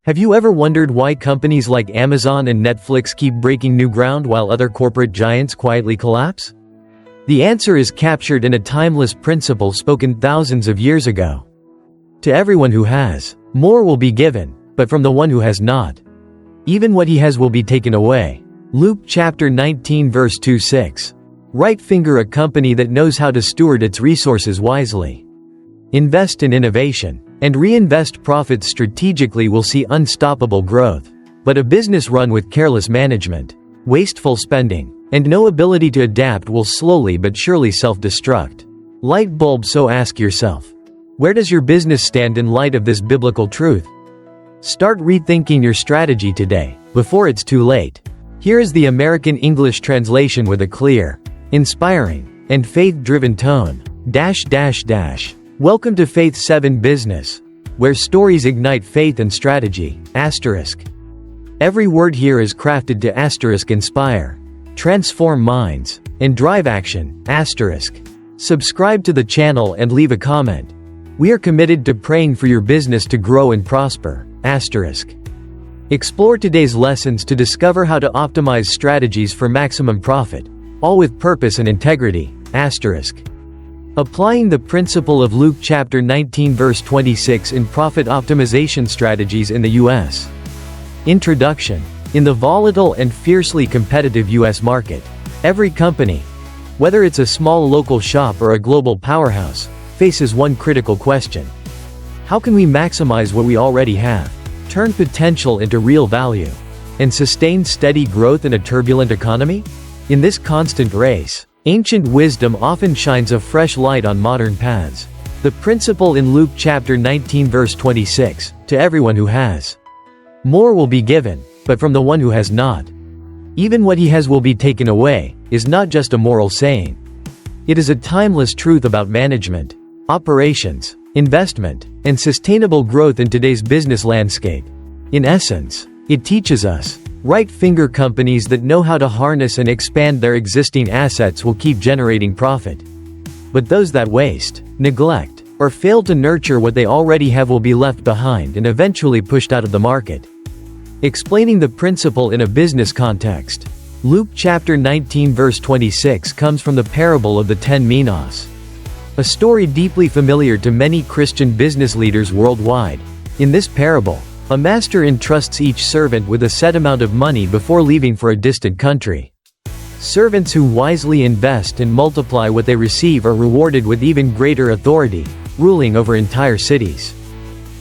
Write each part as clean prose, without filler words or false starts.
Have you ever wondered why companies like Amazon and Netflix keep breaking new ground while other corporate giants quietly collapse? The answer is captured in a timeless principle spoken thousands of years ago. To everyone who has, more will be given, but from the one who has not, even what he has will be taken away. Luke chapter 19 verse 26. Right finger a company that knows how to steward its resources wisely. Invest in innovation, and reinvest profits strategically will see unstoppable growth. But a business run with careless management, wasteful spending, and no ability to adapt will slowly but surely self-destruct. Light bulb. So ask yourself, where does your business stand in light of this biblical truth? Start rethinking your strategy today, before it's too late. Here is the American English translation with a clear, inspiring, and faith-driven tone. Welcome to Faith 7 Business, where stories ignite faith and strategy. Every word here is crafted to inspire, transform minds, and drive action. Subscribe to the channel and leave a comment. We are committed to praying for your business to grow and prosper. Explore today's lessons to discover how to optimize strategies for maximum profit, all with purpose and integrity. Applying the principle of Luke chapter 19 verse 26 in profit optimization strategies in the U.S. Introduction. In the volatile and fiercely competitive U.S. market, every company, whether it's a small local shop or a global powerhouse, faces one critical question. How can we maximize what we already have, turn potential into real value, and sustain steady growth in a turbulent economy? In this constant race, ancient wisdom often shines a fresh light on modern paths. The principle in Luke chapter 19 verse 26, to everyone who has, more will be given, but from the one who has not, even what he has will be taken away, is not just a moral saying. It is a timeless truth about management, operations, investment, and sustainable growth in today's business landscape. In essence, it teaches us, right-finger companies that know how to harness and expand their existing assets will keep generating profit. But those that waste, neglect, or fail to nurture what they already have will be left behind and eventually pushed out of the market. Explaining the principle in a business context, Luke chapter 19 verse 26 comes from the parable of the 10 minas. A story deeply familiar to many Christian business leaders worldwide. In this parable, a master entrusts each servant with a set amount of money before leaving for a distant country. Servants who wisely invest and multiply what they receive are rewarded with even greater authority, ruling over entire cities.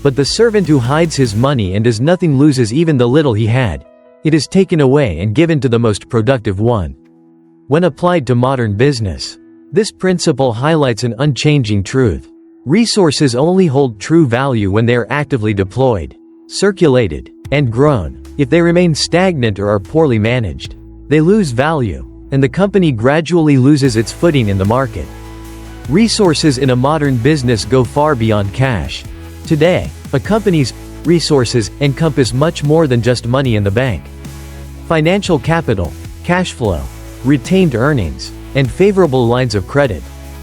But the servant who hides his money and does nothing loses even the little he had. It is taken away and given to the most productive one. When applied to modern business, this principle highlights an unchanging truth. Resources only hold true value when they are actively deployed, circulated, and grown. If they remain stagnant or are poorly managed, they lose value, and the company gradually loses its footing in the market. Resources in a modern business go far beyond cash. Today, a company's resources encompass much more than just money in the bank. Financial capital, cash flow, retained earnings, and favorable lines of credit.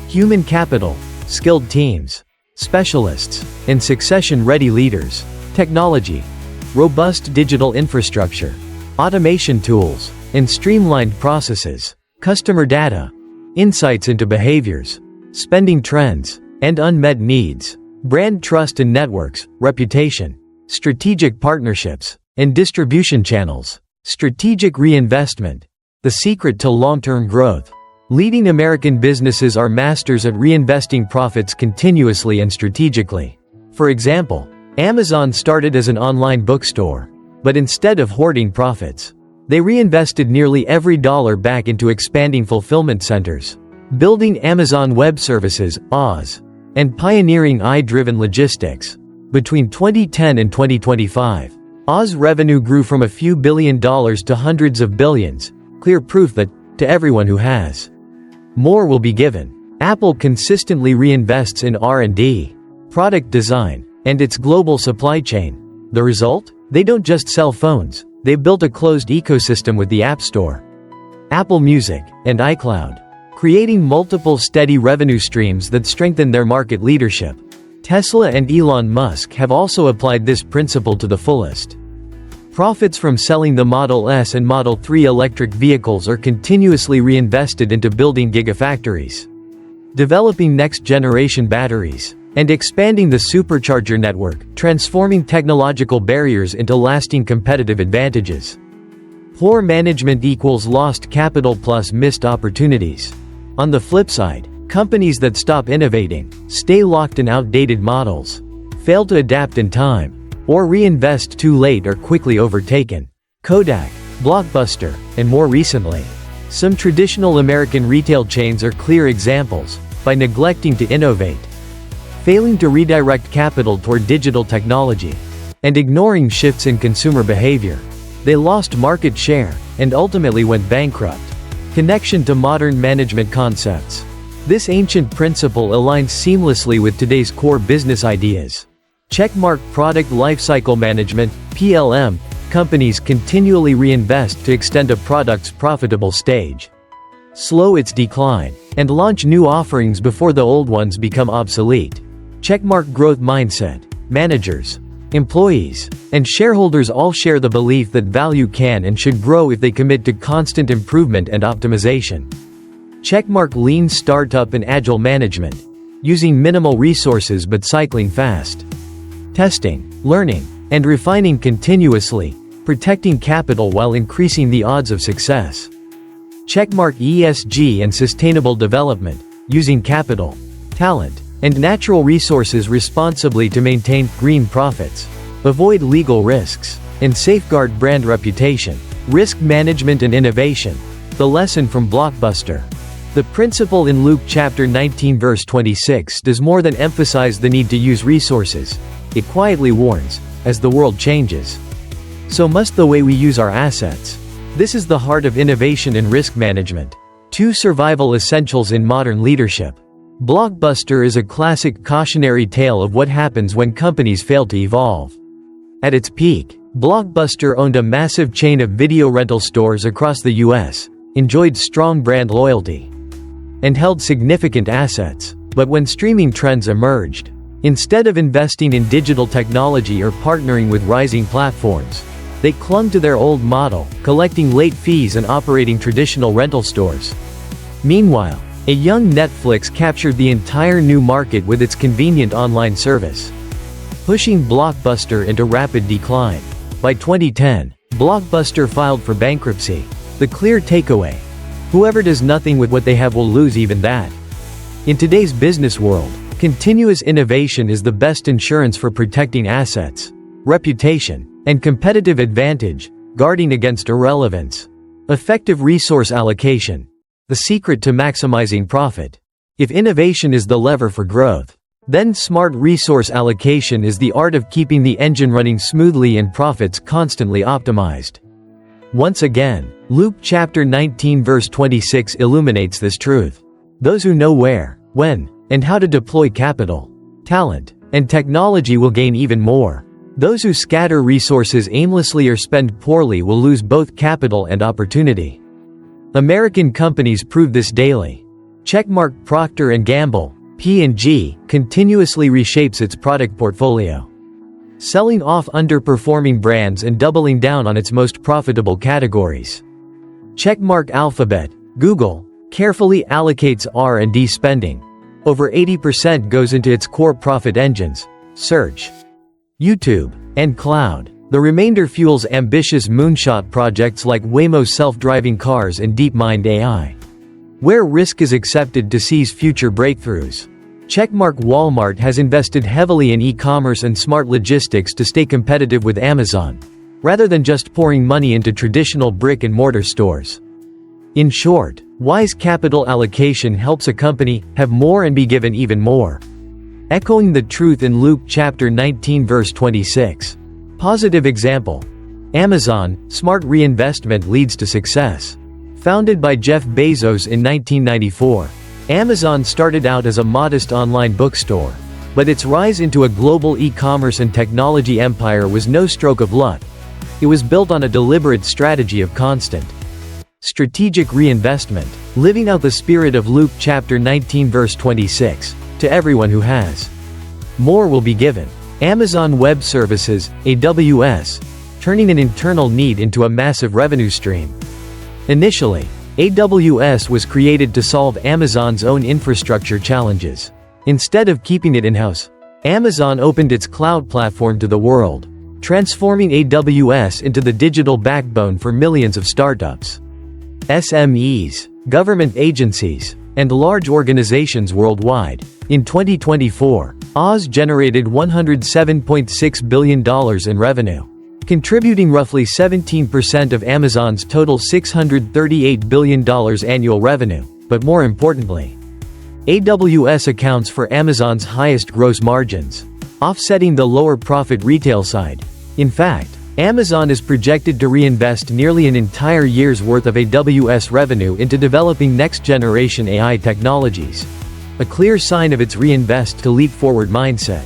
Human capital, skilled teams, specialists, and succession-ready leaders. Technology, robust digital infrastructure, automation tools, and streamlined processes. Customer data, insights into behaviors, spending trends, and unmet needs. Brand trust and networks, reputation, strategic partnerships, and distribution channels. Strategic reinvestment, the secret to long-term growth. Leading American businesses are masters at reinvesting profits continuously and strategically. For example, Amazon started as an online bookstore, but instead of hoarding profits, they reinvested nearly every dollar back into expanding fulfillment centers, building Amazon Web Services, (Oz), and pioneering AI-driven logistics. Between 2010 and 2025, Oz revenue grew from a few $1 billion to hundreds of billions, clear proof that, to everyone who has, more will be given. Apple consistently reinvests in R&D, product design, and its global supply chain. The result? They don't just sell phones, they built a closed ecosystem with the App Store, Apple Music, and iCloud, creating multiple steady revenue streams that strengthen their market leadership. Tesla and Elon Musk have also applied this principle to the fullest. Profits from selling the Model S and Model 3 electric vehicles are continuously reinvested into building gigafactories, developing next-generation batteries, and expanding the supercharger network, transforming technological barriers into lasting competitive advantages. Poor management equals lost capital plus missed opportunities. On the flip side, companies that stop innovating, stay locked in outdated models, fail to adapt in time, or reinvest too late are quickly overtaken. Kodak, Blockbuster, and more recently, some traditional American retail chains are clear examples. By neglecting to innovate, failing to redirect capital toward digital technology, and ignoring shifts in consumer behavior, they lost market share and ultimately went bankrupt. Connection to modern management concepts. This ancient principle aligns seamlessly with today's core business ideas. Checkmark Product Lifecycle Management, PLM. Companies continually reinvest to extend a product's profitable stage, slow its decline, and launch new offerings before the old ones become obsolete. Checkmark Growth Mindset. Managers, employees, and shareholders all share the belief that value can and should grow if they commit to constant improvement and optimization. Checkmark Lean Startup and Agile Management. Using minimal resources but cycling fast. Testing, learning, and refining continuously, protecting capital while increasing the odds of success. Checkmark ESG and Sustainable Development. Using capital, talent, and natural resources responsibly to maintain green profits, avoid legal risks, and safeguard brand reputation. Risk Management and Innovation. The lesson from Blockbuster. The principle in Luke chapter 19 verse 26 does more than emphasize the need to use resources. It quietly warns, as the world changes, so must the way we use our assets. This is the heart of innovation and risk management. 2 survival essentials in modern leadership. Blockbuster is a classic cautionary tale of what happens when companies fail to evolve. At its peak, Blockbuster owned a massive chain of video rental stores across the US, enjoyed strong brand loyalty, and held significant assets. But when streaming trends emerged, instead of investing in digital technology or partnering with rising platforms, they clung to their old model, collecting late fees and operating traditional rental stores. Meanwhile, a young Netflix captured the entire new market with its convenient online service, pushing Blockbuster into rapid decline. By 2010, Blockbuster filed for bankruptcy. The clear takeaway: whoever does nothing with what they have will lose even that. In today's business world, continuous innovation is the best insurance for protecting assets, reputation, and competitive advantage, guarding against irrelevance. Effective resource allocation. The secret to maximizing profit. If innovation is the lever for growth, then smart resource allocation is the art of keeping the engine running smoothly and profits constantly optimized. Once again, Luke chapter 19 verse 26 illuminates this truth. Those who know where, when, and how to deploy capital, talent, and technology will gain even more. Those who scatter resources aimlessly or spend poorly will lose both capital and opportunity. American companies prove this daily. Checkmark Procter & Gamble, P&G, continuously reshapes its product portfolio, selling off underperforming brands and doubling down on its most profitable categories. Checkmark Alphabet, Google, carefully allocates R&D spending. Over 80% goes into its core profit engines, search, YouTube, and cloud. The remainder fuels ambitious moonshot projects like Waymo's self-driving cars and DeepMind AI, where risk is accepted to seize future breakthroughs. Checkmark Walmart has invested heavily in e-commerce and smart logistics to stay competitive with Amazon, rather than just pouring money into traditional brick-and-mortar stores. In short, wise capital allocation helps a company have more and be given even more. Echoing the truth in Luke chapter 19 verse 26. Positive example. Amazon, smart reinvestment leads to success. Founded by Jeff Bezos in 1994, Amazon started out as a modest online bookstore, but its rise into a global e-commerce and technology empire was no stroke of luck. It was built on a deliberate strategy of constant, strategic reinvestment, living out the spirit of Luke chapter 19 verse 26, to everyone who has More will be given. Amazon Web Services, AWS, turning an internal need into a massive revenue stream. Initially, AWS was created to solve Amazon's own infrastructure challenges. Instead of keeping it in-house, Amazon opened its cloud platform to the world, transforming AWS into the digital backbone for millions of startups, SMEs, government agencies, and large organizations worldwide. In 2024, Oz generated $107.6 billion in revenue, contributing roughly 17% of Amazon's total $638 billion annual revenue. But more importantly, AWS accounts for Amazon's highest gross margins, offsetting the lower profit retail side. In fact, Amazon is projected to reinvest nearly an entire year's worth of AWS revenue into developing next-generation AI technologies, a clear sign of its reinvest to leap forward mindset.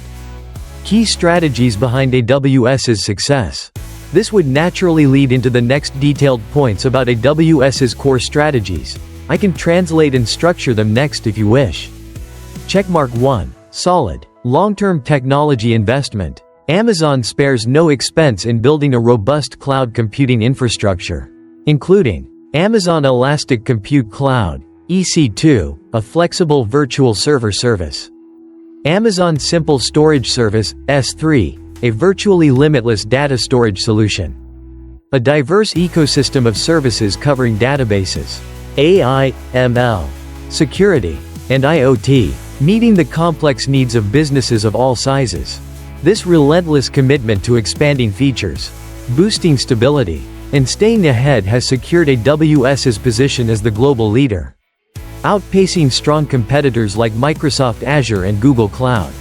Key strategies behind AWS's success. This would naturally lead into the next detailed points about AWS's core strategies. I can translate and structure them next if you wish. Checkmark 1. Solid, long-term technology investment. Amazon spares no expense in building a robust cloud computing infrastructure, including Amazon Elastic Compute Cloud, EC2, a flexible virtual server service, Amazon Simple Storage Service, S3, a virtually limitless data storage solution, a diverse ecosystem of services covering databases, AI, ML, security, and IoT, meeting the complex needs of businesses of all sizes. This relentless commitment to expanding features, boosting stability, and staying ahead has secured AWS's position as the global leader, outpacing strong competitors like Microsoft Azure and Google Cloud.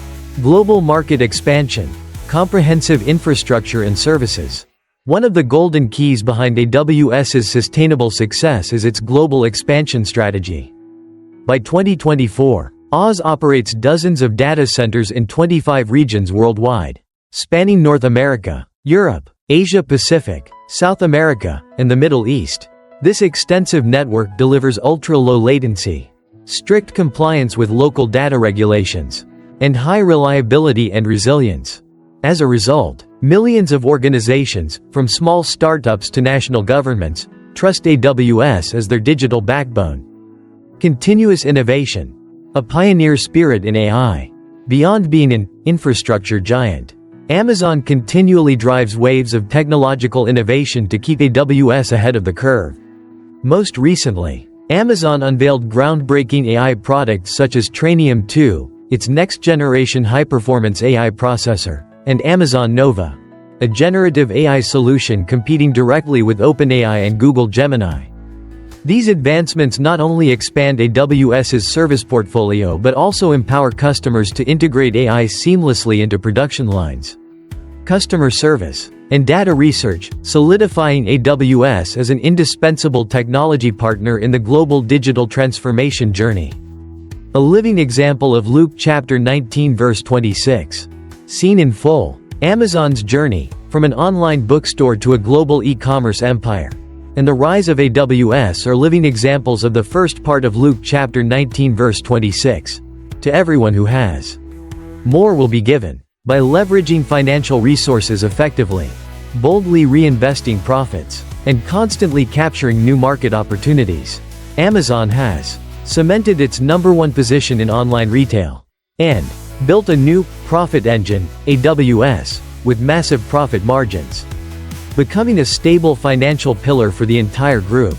Global market expansion, comprehensive infrastructure and services. One of the golden keys behind AWS's sustainable success is its global expansion strategy. By 2024, Oz operates dozens of data centers in 25 regions worldwide, spanning North America, Europe, Asia Pacific, South America, and the Middle East. This extensive network delivers ultra-low latency, strict compliance with local data regulations, and high reliability and resilience. As a result, millions of organizations, from small startups to national governments, trust AWS as their digital backbone. Continuous innovation. A pioneer spirit in AI. Beyond being an infrastructure giant, Amazon continually drives waves of technological innovation to keep AWS ahead of the curve. Most recently, Amazon unveiled groundbreaking AI products such as Trainium 2, its next-generation high-performance AI processor, and Amazon Nova, a generative AI solution competing directly with OpenAI and Google Gemini. These advancements not only expand AWS's service portfolio but also empower customers to integrate AI seamlessly into production lines, customer service, and data research, solidifying AWS as an indispensable technology partner in the global digital transformation journey. A living example of Luke chapter 19 verse 26. Seen in full, Amazon's journey, from an online bookstore to a global e-commerce empire, and the rise of AWS are living examples of the first part of Luke chapter 19 verse 26. To everyone who has, more will be given. By leveraging financial resources effectively, boldly reinvesting profits, and constantly capturing new market opportunities, Amazon has cemented its #1 position in online retail, and built a new profit engine, AWS, with massive profit margins, becoming a stable financial pillar for the entire group.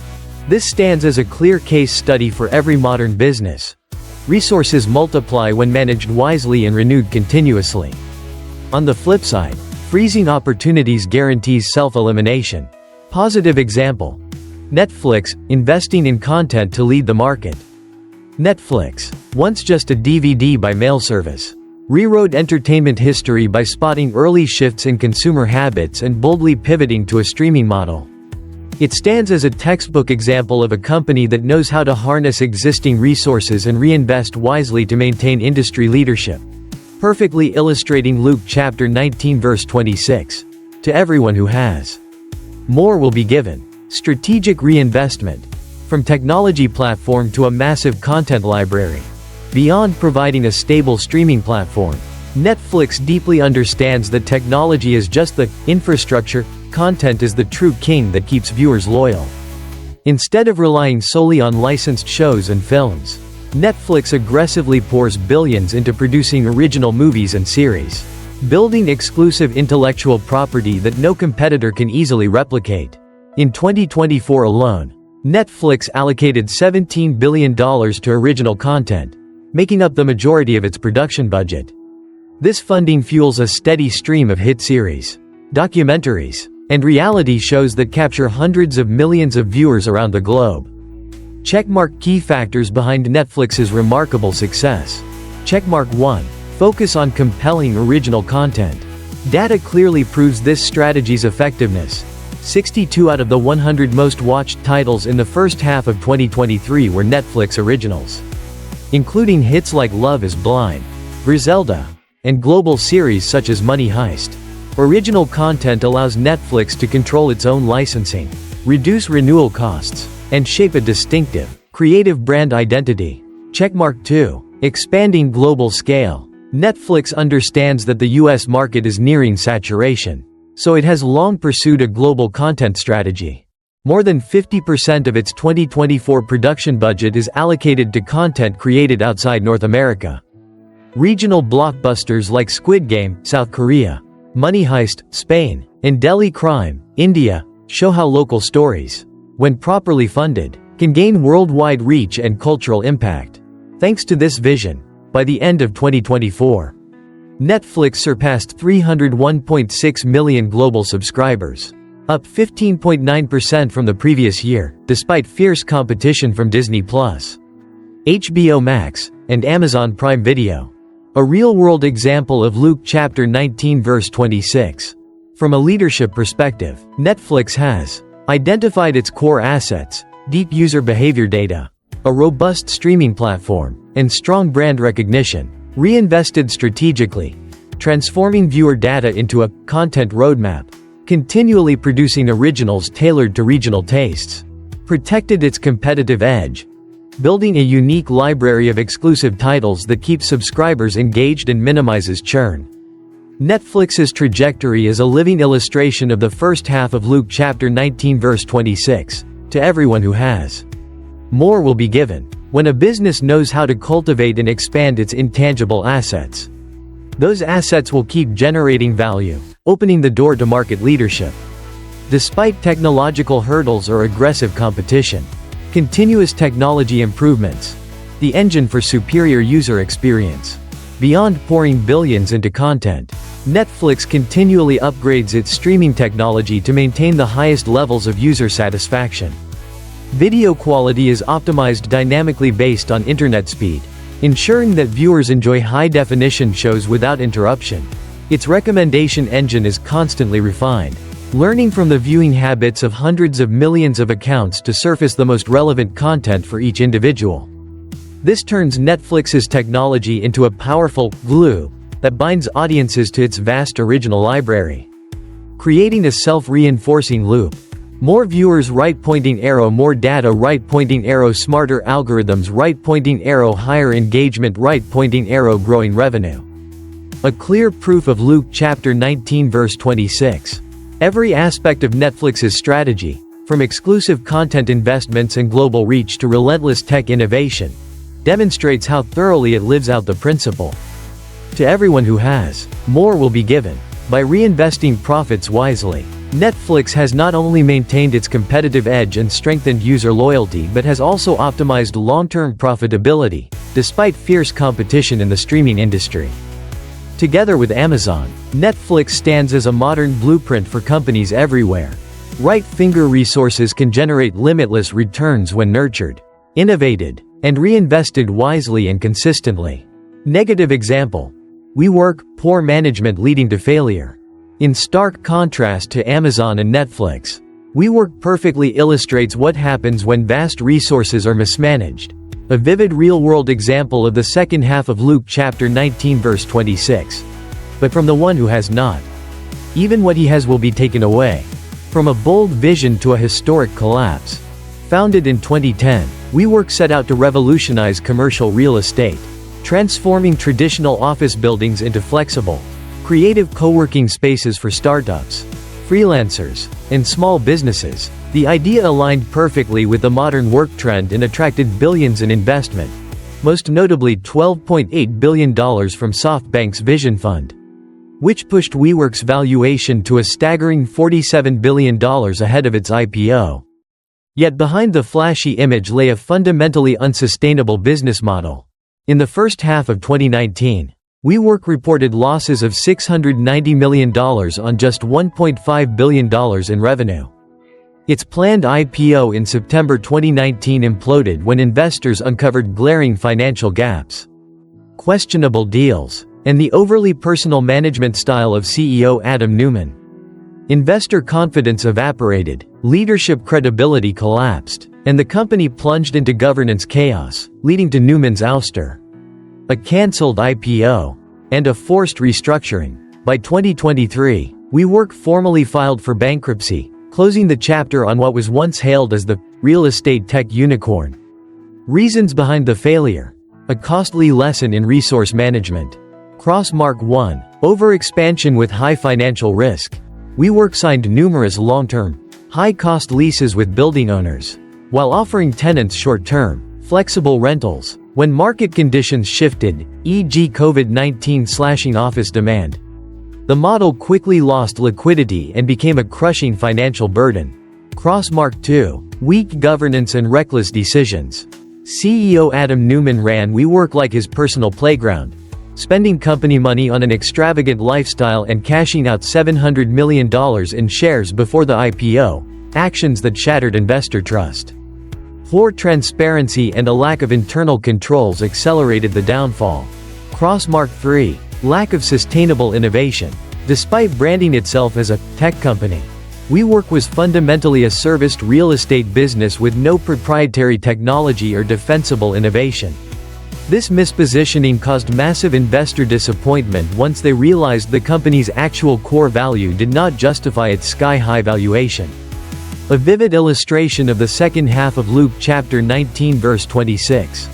This stands as a clear case study for every modern business. Resources multiply when managed wisely and renewed continuously. On the flip side, freezing opportunities guarantees self-elimination. Positive example: Netflix, investing in content to lead the market. Netflix, once just a DVD by mail service, rewrote entertainment history by spotting early shifts in consumer habits and boldly pivoting to a streaming model. It stands as a textbook example of a company that knows how to harness existing resources and reinvest wisely to maintain industry leadership. Perfectly illustrating Luke chapter 19 verse 26. To everyone who has, more will be given. Strategic reinvestment. From technology platform to a massive content library. Beyond providing a stable streaming platform, Netflix deeply understands that technology is just the infrastructure, content is the true king that keeps viewers loyal. Instead of relying solely on licensed shows and films, Netflix aggressively pours billions into producing original movies and series, building exclusive intellectual property that no competitor can easily replicate. In 2024 alone, Netflix allocated $17 billion to original content, making up the majority of its production budget. This funding fuels a steady stream of hit series, documentaries, and reality shows that capture hundreds of millions of viewers around the globe. Checkmark key factors behind Netflix's remarkable success. Checkmark 1. Focus on compelling original content. Data clearly proves this strategy's effectiveness. 62 out of the 100 most watched titles in the first half of 2023 were Netflix originals, including hits like Love is Blind, Griselda, and global series such as Money Heist. Original content allows Netflix to control its own licensing, reduce renewal costs, and shape a distinctive, creative brand identity. Checkmark 2. Expanding global scale. Netflix understands that the US market is nearing saturation, so it has long pursued a global content strategy. More than 50% of its 2024 production budget is allocated to content created outside North America. Regional blockbusters like Squid Game, South Korea, Money Heist, Spain, and Delhi Crime, India, show how local stories, when properly funded, can gain worldwide reach and cultural impact. Thanks to this vision, by the end of 2024, Netflix surpassed 301.6 million global subscribers, up 15.9% from the previous year, despite fierce competition from Disney+, HBO Max, and Amazon Prime Video. A real-world example of Luke chapter 19 verse 26. From a leadership perspective, Netflix has identified its core assets, deep user behavior data, a robust streaming platform, and strong brand recognition, reinvested strategically, transforming viewer data into a content roadmap, continually producing originals tailored to regional tastes, protected its competitive edge, building a unique library of exclusive titles that keeps subscribers engaged and minimizes churn. Netflix's trajectory is a living illustration of the first half of Luke chapter 19 verse 26. To everyone who has, more will be given. When a business knows how to cultivate and expand its intangible assets, those assets will keep generating value, opening the door to market leadership. Despite technological hurdles or aggressive competition, continuous technology improvements, the engine for superior user experience. Beyond pouring billions into content, Netflix continually upgrades its streaming technology to maintain the highest levels of user satisfaction. Video quality is optimized dynamically based on internet speed, ensuring that viewers enjoy high-definition shows without interruption. Its recommendation engine is constantly refined, learning from the viewing habits of hundreds of millions of accounts to surface the most relevant content for each individual. This turns Netflix's technology into a powerful glue that binds audiences to its vast original library, creating a self-reinforcing loop. More viewers, right pointing arrow; more data, right pointing arrow; smarter algorithms, right pointing arrow; higher engagement, right pointing arrow; growing revenue. A clear proof of Luke chapter 19 verse 26. Every aspect of Netflix's strategy, from exclusive content investments and global reach to relentless tech innovation, demonstrates how thoroughly it lives out the principle. To everyone who has, more will be given. By reinvesting profits wisely, Netflix has not only maintained its competitive edge and strengthened user loyalty but has also optimized long-term profitability, despite fierce competition in the streaming industry. Together with Amazon, Netflix stands as a modern blueprint for companies everywhere. Right-finger resources can generate limitless returns when nurtured, innovated, and reinvested wisely and consistently. Negative example: WeWork, poor management leading to failure. In stark contrast to Amazon and Netflix, WeWork perfectly illustrates what happens when vast resources are mismanaged. A vivid real-world example of the second half of Luke chapter 19 verse 26. But from the one who has not, even what he has will be taken away. From a bold vision to a historic collapse. Founded in 2010, WeWork set out to revolutionize commercial real estate, transforming traditional office buildings into flexible, creative co-working spaces for startups, freelancers, and small businesses. The idea aligned perfectly with the modern work trend and attracted billions in investment, most notably $12.8 billion from SoftBank's Vision Fund, which pushed WeWork's valuation to a staggering $47 billion ahead of its IPO. Yet behind the flashy image lay a fundamentally unsustainable business model. In the first half of 2019, WeWork reported losses of $690 million on just $1.5 billion in revenue. Its planned IPO in September 2019 imploded when investors uncovered glaring financial gaps, questionable deals, and the overly personal management style of CEO Adam Neumann. Investor confidence evaporated, leadership credibility collapsed, and the company plunged into governance chaos, leading to Neumann's ouster, a cancelled IPO, and a forced restructuring. By 2023, WeWork formally filed for bankruptcy, closing the chapter on what was once hailed as the real estate tech unicorn. Reasons behind the failure: a costly lesson in resource management. Crossmark 1. Overexpansion with high financial risk. WeWork signed numerous long-term, high-cost leases with building owners, while offering tenants short-term, flexible rentals. When market conditions shifted, e.g. COVID-19 slashing office demand, the model quickly lost liquidity and became a crushing financial burden. Crossmark 2. Weak governance and reckless decisions. CEO Adam Neumann ran WeWork like his personal playground, spending company money on an extravagant lifestyle and cashing out $700 million in shares before the IPO, actions that shattered investor trust. Poor transparency and a lack of internal controls accelerated the downfall. Crossmark 3. Lack of sustainable innovation. Despite branding itself as a tech company, WeWork was fundamentally a serviced real estate business with no proprietary technology or defensible innovation. This mispositioning caused massive investor disappointment once they realized the company's actual core value did not justify its sky-high valuation. A vivid illustration of the second half of Luke chapter 19 verse 26.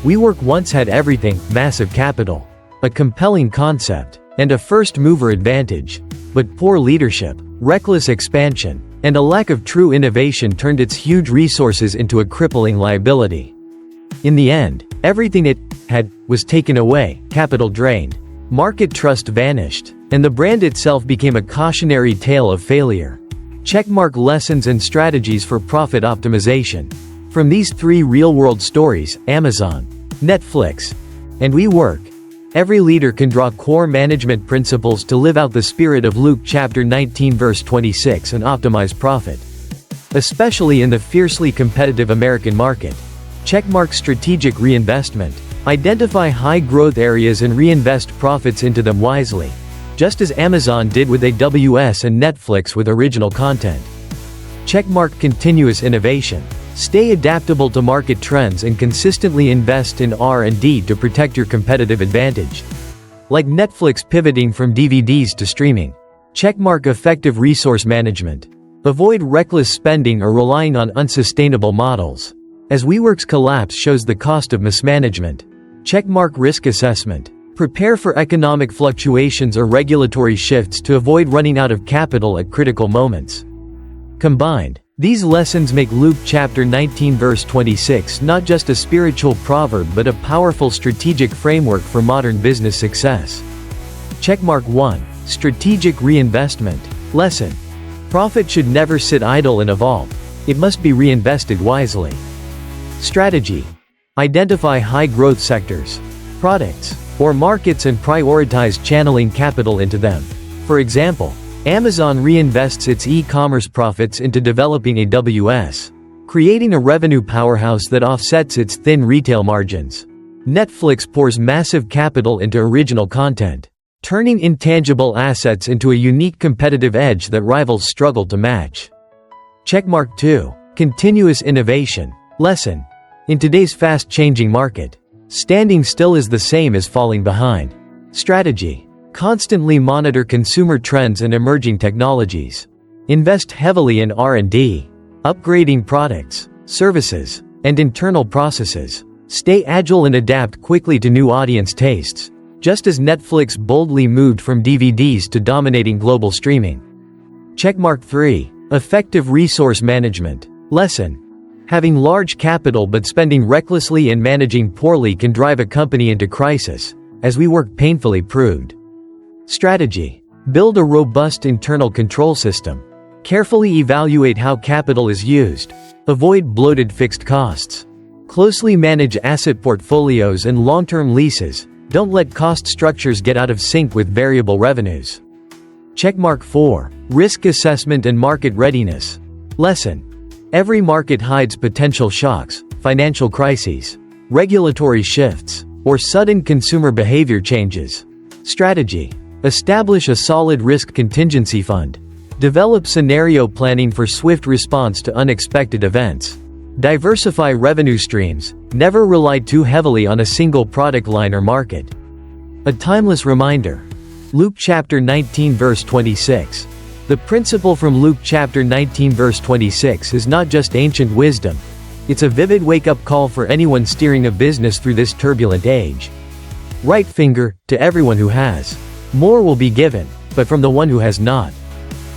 WeWork once had everything: massive capital, a compelling concept, and a first-mover advantage. But poor leadership, reckless expansion, and a lack of true innovation turned its huge resources into a crippling liability. In the end, everything it had was taken away, capital drained, market trust vanished, and the brand itself became a cautionary tale of failure. Checkmark lessons and strategies for profit optimization. From these three real-world stories, Amazon, Netflix, and WeWork, every leader can draw core management principles to live out the spirit of Luke chapter 19 verse 26 and optimize profit, especially in the fiercely competitive American market. Checkmark strategic reinvestment. Identify high-growth areas and reinvest profits into them wisely, just as Amazon did with AWS and Netflix with original content. Checkmark continuous innovation. Stay adaptable to market trends and consistently invest in R&D to protect your competitive advantage. Like Netflix pivoting from DVDs to streaming. Checkmark effective resource management. Avoid reckless spending or relying on unsustainable models, as WeWork's collapse shows the cost of mismanagement. Checkmark risk assessment. Prepare for economic fluctuations or regulatory shifts to avoid running out of capital at critical moments. Combined, these lessons make Luke chapter 19 verse 26 not just a spiritual proverb but a powerful strategic framework for modern business success. Checkmark 1. Strategic reinvestment. Lesson. Profit should never sit idle and evolve. It must be reinvested wisely. Strategy. Identify high-growth sectors, products, or markets and prioritize channeling capital into them. For example, Amazon reinvests its e-commerce profits into developing AWS, creating a revenue powerhouse that offsets its thin retail margins. Netflix pours massive capital into original content, turning intangible assets into a unique competitive edge that rivals struggle to match. Checkmark 2. Continuous innovation. Lesson. In today's fast-changing market, standing still is the same as falling behind. Strategy. Constantly monitor consumer trends and emerging technologies. Invest heavily in R&D, upgrading products, services, and internal processes. Stay agile and adapt quickly to new audience tastes, just as Netflix boldly moved from DVDs to dominating global streaming. Checkmark 3. Effective resource management. Lesson. Having large capital but spending recklessly and managing poorly can drive a company into crisis, as WeWork painfully proved. Strategy. Build a robust internal control system. Carefully evaluate how capital is used. Avoid bloated fixed costs. Closely manage asset portfolios and long-term leases. Don't let cost structures get out of sync with variable revenues. Checkmark 4. Risk assessment and market readiness. Lesson. Every market hides potential shocks, financial crises, regulatory shifts, or sudden consumer behavior changes. Strategy. Establish a solid risk contingency fund. Develop scenario planning for swift response to unexpected events. Diversify revenue streams. Never rely too heavily on a single product line or market. A timeless reminder. Luke chapter 19 verse 26. The principle from Luke chapter 19 verse 26 is not just ancient wisdom. It's a vivid wake-up call for anyone steering a business through this turbulent age. Right finger, to everyone who has. More will be given, but from the one who has not.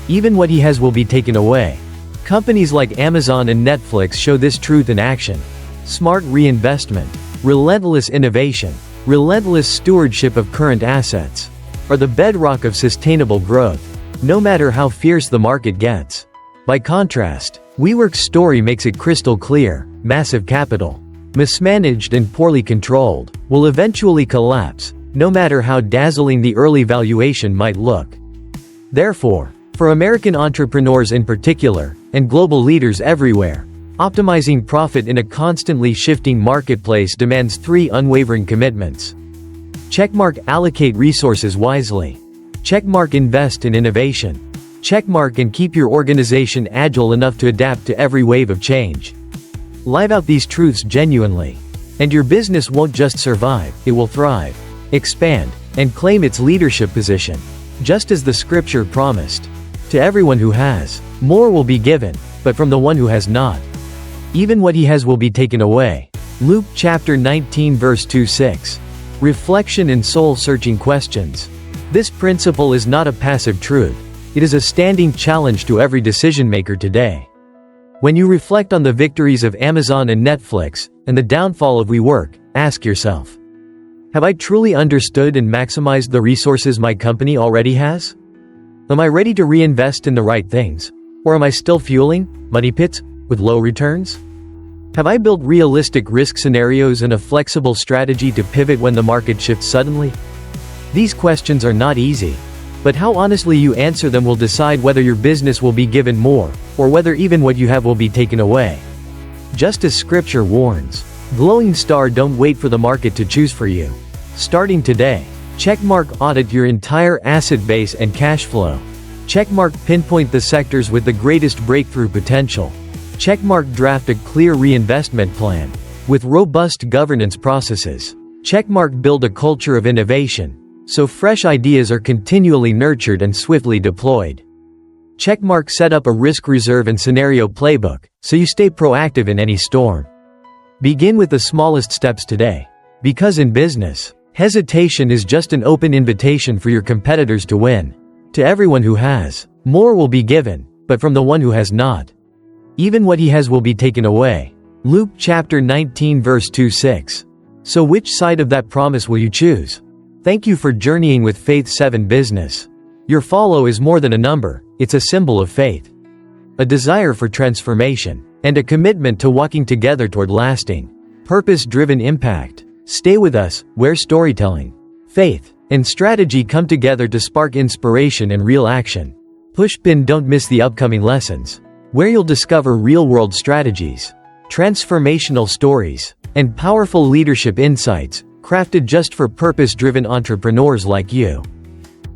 Even what he has will be taken away. Companies like Amazon and Netflix show this truth in action. Smart reinvestment, relentless innovation, relentless stewardship of current assets are the bedrock of sustainable growth, no matter how fierce the market gets. By contrast, WeWork's story makes it crystal clear: massive capital, mismanaged and poorly controlled, will eventually collapse, no matter how dazzling the early valuation might look. Therefore, for American entrepreneurs in particular, and global leaders everywhere, optimizing profit in a constantly shifting marketplace demands 3 unwavering commitments. Checkmark. Allocate resources wisely. Checkmark. Invest in innovation. Checkmark. And keep your organization agile enough to adapt to every wave of change. Live out these truths genuinely, and your business won't just survive, it will thrive, expand, and claim its leadership position, just as the scripture promised. To everyone who has, more will be given, but from the one who has not, even what he has will be taken away. Luke chapter 19 verse 26. Reflection and soul-searching questions. This principle is not a passive truth. It is a standing challenge to every decision-maker today. When you reflect on the victories of Amazon and Netflix, and the downfall of WeWork, ask yourself, have I truly understood and maximized the resources my company already has? Am I ready to reinvest in the right things? Or am I still fueling money pits with low returns? Have I built realistic risk scenarios and a flexible strategy to pivot when the market shifts suddenly? These questions are not easy, but how honestly you answer them will decide whether your business will be given more, or whether even what you have will be taken away. Just as scripture warns, glowing star, don't wait for the market to choose for you. Starting today, checkmark. Audit your entire asset base and cash flow. Checkmark. Pinpoint the sectors with the greatest breakthrough potential. Checkmark. Draft a clear reinvestment plan with robust governance processes. Checkmark. Build a culture of innovation, so fresh ideas are continually nurtured and swiftly deployed. Checkmark. Set up a risk reserve and scenario playbook, so you stay proactive in any storm. Begin with the smallest steps today, because in business, hesitation is just an open invitation for your competitors to win. To everyone who has, more will be given, but from the one who has not, even what he has will be taken away. Luke chapter 19 verse 26. So which side of that promise will you choose? Thank you for journeying with Faith 7 Business. Your follow is more than a number, it's a symbol of faith, a desire for transformation, and a commitment to walking together toward lasting, purpose-driven impact. Stay with us, where storytelling, faith, and strategy come together to spark inspiration and real action. Push pin. Don't miss the upcoming lessons, where you'll discover real-world strategies, transformational stories, and powerful leadership insights, crafted just for purpose-driven entrepreneurs like you.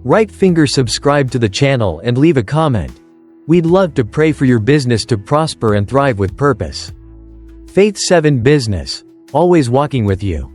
Right finger. Subscribe to the channel and leave a comment. We'd love to pray for your business to prosper and thrive with purpose. Faith 7 Business, always walking with you.